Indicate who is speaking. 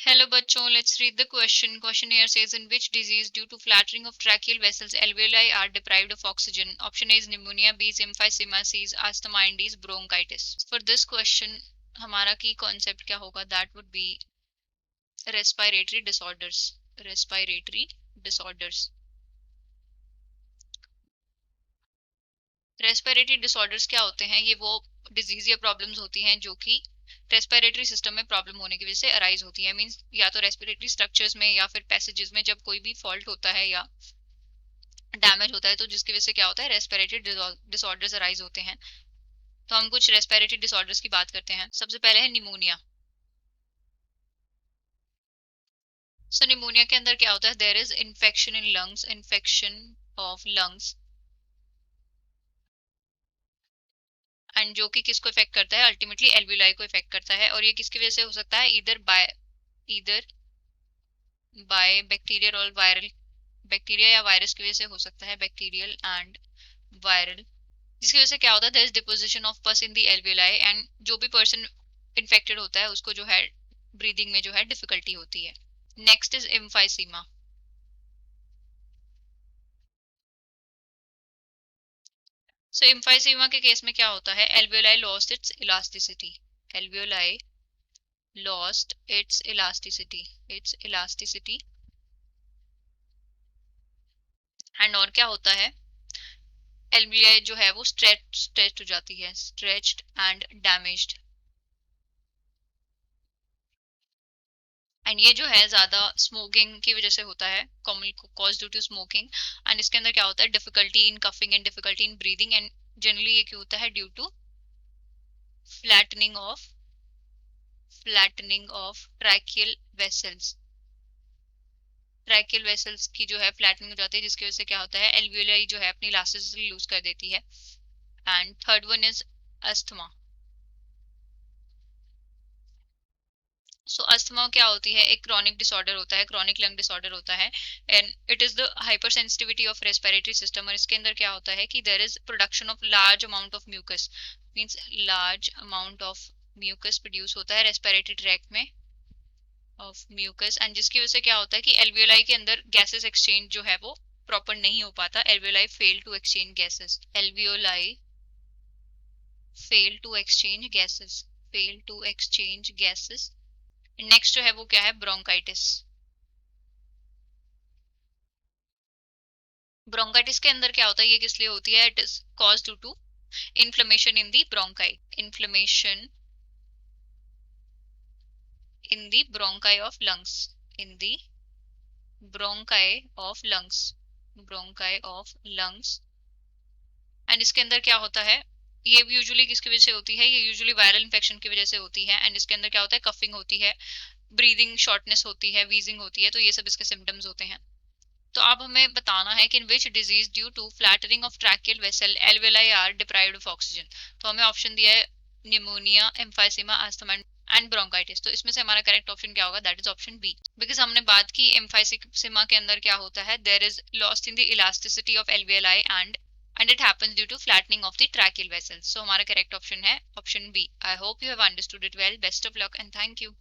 Speaker 1: Hello बच्चों, let's read the question. Question here says, in which disease due to flattering of tracheal vessels alveoli are deprived of oxygen? Option A is pneumonia, B is emphysema, C is asthma, and D is bronchitis. For this question, हमारा key concept क्या होगा? That would be respiratory disorders. Respiratory disorders. Respiratory disorders क्या होते हैं? ये वो disease या problems होती हैं जो कि रेस्पिरेटरी सिस्टम में प्रॉब्लम होने की वजह से अराइज होती है। मींस या तो रेस्पिरेटरी स्ट्रक्चर्स में या फिर पैसेजेस में जब कोई भी फॉल्ट होता है या डैमेज होता है तो जिसकी वजह से क्या होता है, रेस्पिरेटरी डिसऑर्डर्स अराइज होते हैं। तो हम कुछ रेस्पिरेटरी डिसऑर्डर्स की बात करते हैं। सबसे पहले है निमोनिया। सो निमोनिया के अंदर क्या होता है? There is infection in lungs, infection of lungs, and जो कि किसको इफेक्ट करता है? अल्टीमेटली एल्वियोलाई को इफेक्ट करता है। और ये किसकी वजह से हो सकता है? इधर बाय बैक्टीरियल और वायरल, बैक्टीरिया या वायरस की वजह से हो सकता है, बैक्टीरियल एंड वायरल, जिसकी वजह से क्या होता है? देयर इज डिपोजिशन ऑफ पस इन द एल्वियोलाई, एंड जो भी पर्सन इन्फेक्टेड होता है उसको जो है ब्रीदिंग में जो है डिफिकल्टी होती है। Next is emphysema. So emphysema के केस में क्या होता है? Alveoli lost its elasticity, alveoli lost its elasticity, and और क्या होता है? एल्वियोलाई जो है वो स्ट्रेच्ड हो जाती है, स्ट्रेच्ड एंड डैमेज्ड, एंड ये जो है ज्यादा स्मोकिंग की वजह से होता है, commonly cause due to smoking. And इसके अंदर क्या होता है? Difficulty in coughing and difficulty in breathing, and generally ये क्यों होता है? Due to flattening of tracheal vessels, tracheal vessels की जो है फ्लैटनिंग हो जाती है, जिसकी वजह से क्या होता है? एल्वियोलाई जो है अपनी इलास्टिसिटी लूज कर देती है। And third one is asthma. So asthma क्या होती है? एक क्रॉनिक डिसऑर्डर होता है, क्रॉनिक लंग डिसऑर्डर होता है, and it is the hypersensitivity of respiratory system. और इसके अंदर क्या होता है कि there is production of large amount of mucus, means large amount of mucus produce होता है रेस्पिरेटरी ट्रैक्ट में, ऑफ म्यूकस, एंड जिसकी वजह से क्या होता है कि एल्वियोलाई के अंदर गैसेस एक्सचेंज जो है वो प्रॉपर नहीं हो पाता। Alveoli fail to exchange gases, alveoli fail to exchange gases, fail to exchange gases. Next जो है वो क्या है? ब्रोंकाइटिस। ब्रोंकाइटिस के अंदर क्या होता है? ये किस लिए होती है? It is cause due to inflammation in the bronchi, inflammation in the bronchi of lungs, in the bronchi of lungs, bronchi of lungs. And इसके अंदर क्या होता है? ये यूजुअली किसकी वजह से होती है? ये यूजुअली वायरल इन्फेक्शन की वजह से होती है। एंड इसके अंदर क्या होता है? कफिंग होती है, ब्रीदिंग शॉर्टनेस होती है, वीजिंग होती है, तो ये सब इसके सिम्टम्स होते हैं। तो अब हमें बताना है कि in which disease due to flattering of tracheal vessel alveoli are deprived of oxygen. तो हमें ऑप्शन दिया है pneumonia, emphysema, asthma and bronchitis. तो इसमें से हमारा करेक्ट ऑप्शन क्या होगा? That is option B, because हमने बात की एम्फाइसीमा के अंदर क्या होता है? There is lost in the elasticity of alveoli and it happens due to flattening of the tracheal vessels. So हमारा correct option है option B. I hope you have understood it well. Best of luck and thank you.